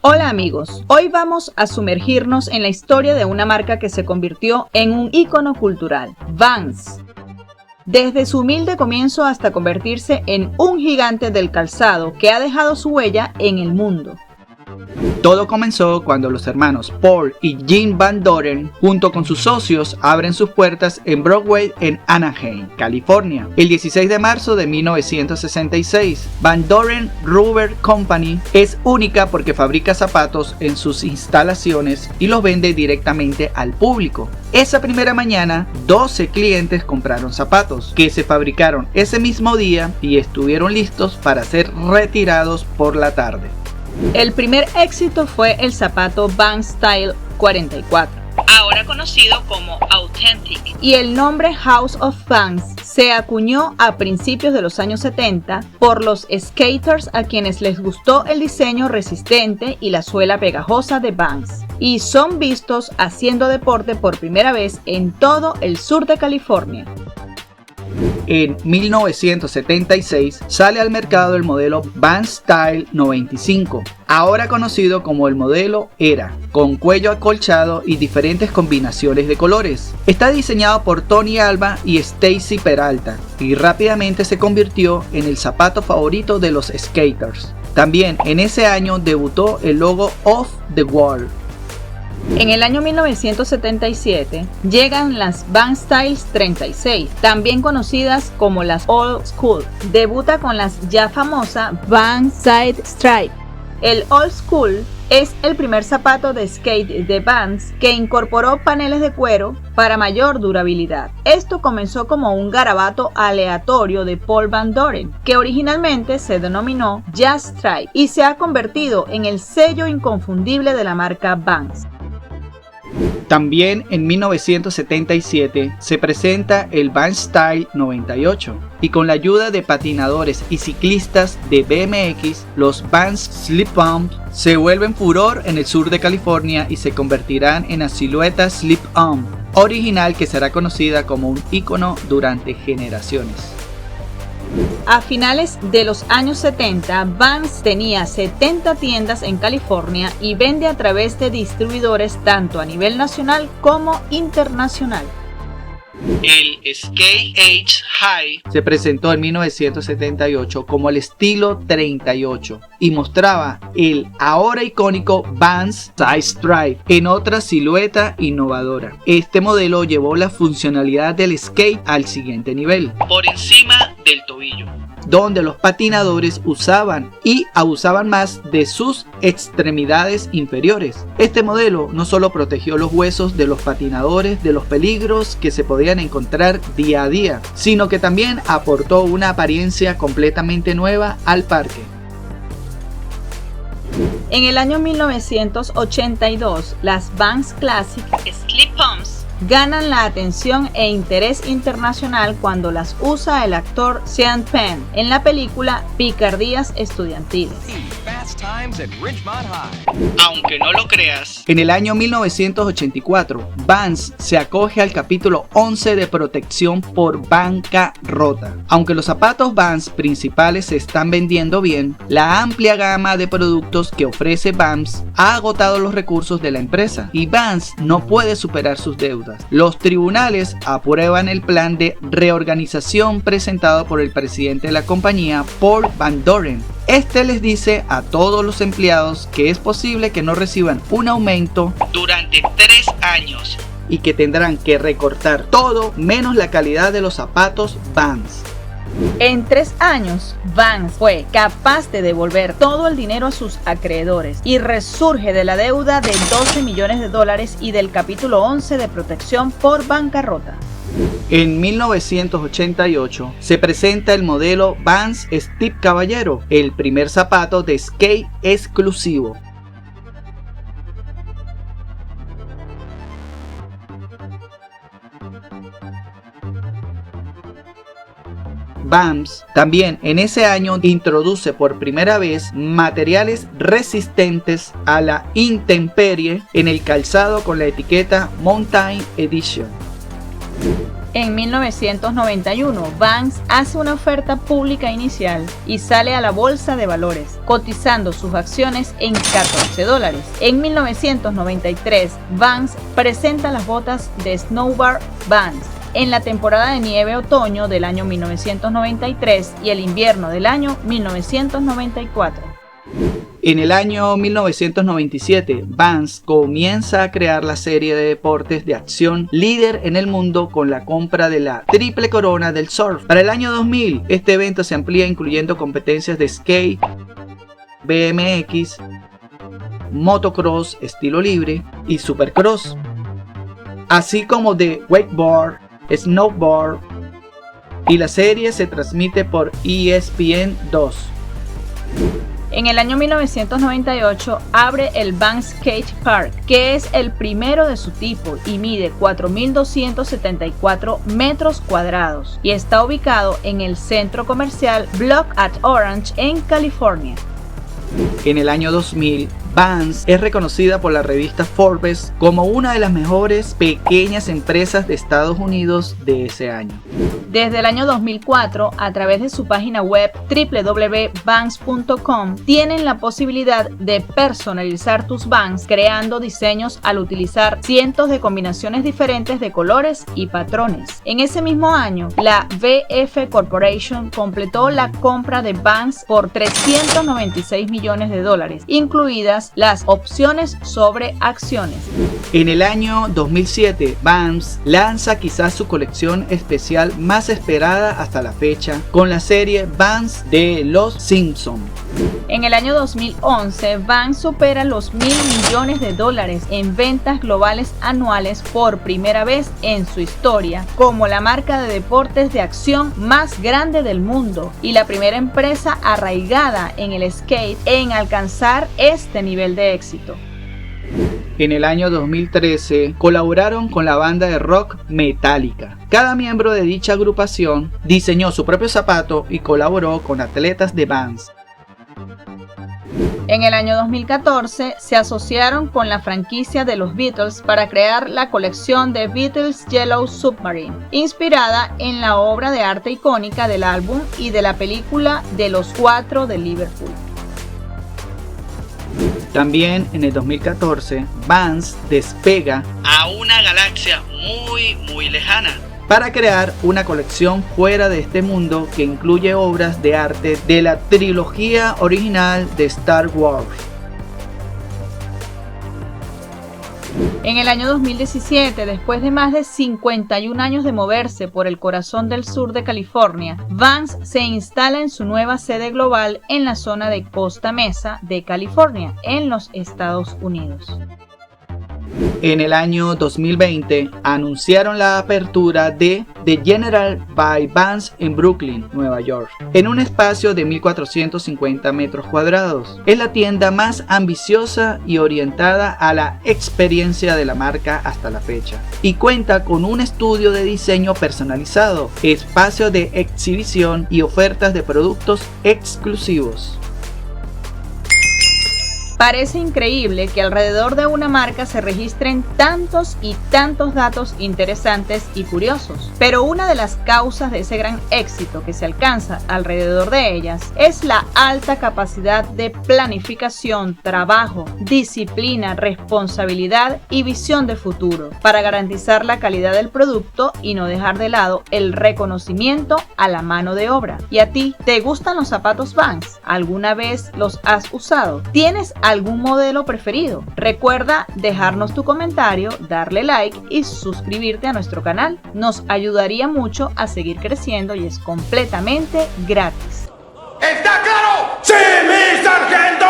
Hola amigos, hoy vamos a sumergirnos en la historia de una marca que se convirtió en un ícono cultural, Vans. Desde su humilde comienzo hasta convertirse en un gigante del calzado que ha dejado su huella en el mundo. Todo comenzó cuando los hermanos Paul y Jean Van Doren, junto con sus socios, abren sus puertas en Broadway en Anaheim, California, el 16 de marzo de 1966. Van Doren Rubber Company es única porque fabrica zapatos en sus instalaciones y los vende directamente al público. Esa primera mañana, 12 clientes compraron zapatos que se fabricaron ese mismo día y estuvieron listos para ser retirados por la tarde. El primer éxito fue el zapato Vans Style 44, ahora conocido como Authentic, y el nombre House of Vans se acuñó a principios de los años 70 por los skaters a quienes les gustó el diseño resistente y la suela pegajosa de Vans, y son vistos haciendo deporte por primera vez en todo el sur de California. En 1976 sale al mercado el modelo Vans Style 95, ahora conocido como el modelo Era, con cuello acolchado y diferentes combinaciones de colores. Está diseñado por Tony Alva y Stacy Peralta y rápidamente se convirtió en el zapato favorito de los skaters. También en ese año debutó el logo Off the Wall. En el año 1977 llegan las Vans Style 36, también conocidas como las Old School. Debuta con las ya famosa Vans Side Stripe. El Old School es el primer zapato de skate de Vans que incorporó paneles de cuero para mayor durabilidad. Esto comenzó como un garabato aleatorio de Paul Van Doren, que originalmente se denominó Jazz Stripe y se ha convertido en el sello inconfundible de la marca Vans. También en 1977 se presenta el Vans Style 98 y con la ayuda de patinadores y ciclistas de BMX, los Vans Slip-On se vuelven furor en el sur de California y se convertirán en la silueta Slip-On original que será conocida como un ícono durante generaciones. A finales de los años 70, Vans tenía 70 tiendas en California y vende a través de distribuidores tanto a nivel nacional como internacional. El Skate Age High se presentó en 1978 como el estilo 38 y mostraba el ahora icónico Vans Side Stripe en otra silueta innovadora. Este modelo llevó la funcionalidad del skate al siguiente nivel, por encima del tobillo, donde los patinadores usaban y abusaban más de sus extremidades inferiores. Este modelo no solo protegió los huesos de los patinadores de los peligros que se podían encontrar día a día, sino que también aportó una apariencia completamente nueva al parque. En el año 1982, las Vans Classic Slip-Ons ganan la atención e interés internacional cuando las usa el actor Sean Penn en la película Picardías Estudiantiles. Aunque no lo creas, en el año 1984, Vans se acoge al capítulo 11 de protección por bancarrota. Aunque los zapatos Vans principales se están vendiendo bien, la amplia gama de productos que ofrece Vans ha agotado los recursos de la empresa y Vans no puede superar sus deudas. Los tribunales aprueban el plan de reorganización presentado por el presidente de la compañía, Paul Van Doren. Este les dice a todos los empleados que es posible que no reciban un aumento durante 3 años y que tendrán que recortar todo menos la calidad de los zapatos Vans. En 3 años, Vans fue capaz de devolver todo el dinero a sus acreedores y resurge de la deuda de $12 millones y del capítulo 11 de protección por bancarrota. En 1988 se presenta el modelo Vans Steve Caballero, el primer zapato de skate exclusivo. Vans también en ese año introduce por primera vez materiales resistentes a la intemperie en el calzado con la etiqueta Mountain Edition. En 1991, Vans hace una oferta pública inicial y sale a la bolsa de valores, cotizando sus acciones en $14. En 1993, Vans presenta las botas de snowboard Vans en la temporada de nieve-otoño del año 1993 y el invierno del año 1994. En el año 1997, Vans comienza a crear la serie de deportes de acción líder en el mundo con la compra de la triple corona del surf. Para el año 2000, este evento se amplía incluyendo competencias de skate, BMX, motocross estilo libre y supercross, así como de wakeboard, snowboard, y la serie se transmite por ESPN 2. En el año 1998 abre el Vans Skate Park, que es el primero de su tipo y mide 4.274 metros cuadrados y está ubicado en el centro comercial Block at Orange en California. En el año 2000, Vans es reconocida por la revista Forbes como una de las mejores pequeñas empresas de Estados Unidos de ese año. Desde el año 2004, a través de su página web www.vans.com, tienen la posibilidad de personalizar tus Vans creando diseños al utilizar cientos de combinaciones diferentes de colores y patrones. En ese mismo año, la VF Corporation completó la compra de Vans por $396 millones, incluidas las opciones sobre acciones. En el año 2007, Vans lanza quizás su colección especial más esperada hasta la fecha, con la serie Vans de Los Simpson. En el año 2011, Vans supera los $1.000 millones en ventas globales anuales por primera vez en su historia, como la marca de deportes de acción más grande del mundo y la primera empresa arraigada en el skate en alcanzar este nivel de éxito. En el año 2013 colaboraron con la banda de rock Metallica. Cada miembro de dicha agrupación diseñó su propio zapato y colaboró con atletas de Vans. En el año 2014 se asociaron con la franquicia de los Beatles para crear la colección de Beatles Yellow Submarine, inspirada en la obra de arte icónica del álbum y de la película de los Cuatro de Liverpool. También en el 2014, Vans despega a una galaxia muy lejana para crear una colección fuera de este mundo que incluye obras de arte de la trilogía original de Star Wars. En el año 2017, después de más de 51 años de moverse por el corazón del sur de California, Vans se instala en su nueva sede global en la zona de Costa Mesa de California, en los Estados Unidos. En el año 2020 anunciaron la apertura de The General by Vans en Brooklyn, Nueva York, en un espacio de 1.450 metros cuadrados. Es la tienda más ambiciosa y orientada a la experiencia de la marca hasta la fecha, y cuenta con un estudio de diseño personalizado, espacio de exhibición y ofertas de productos exclusivos. Parece increíble que alrededor de una marca se registren tantos y tantos datos interesantes y curiosos, pero una de las causas de ese gran éxito que se alcanza alrededor de ellas es la alta capacidad de planificación, trabajo, disciplina, responsabilidad y visión de futuro para garantizar la calidad del producto y no dejar de lado el reconocimiento a la mano de obra. ¿Y a ti, te gustan los zapatos Vans? ¿Alguna vez los has usado? ¿Tienes algún modelo preferido? Recuerda dejarnos tu comentario, darle like y suscribirte a nuestro canal. Nos ayudaría mucho a seguir creciendo y es completamente gratis. ¿Está claro? ¡Sí, mi sargento!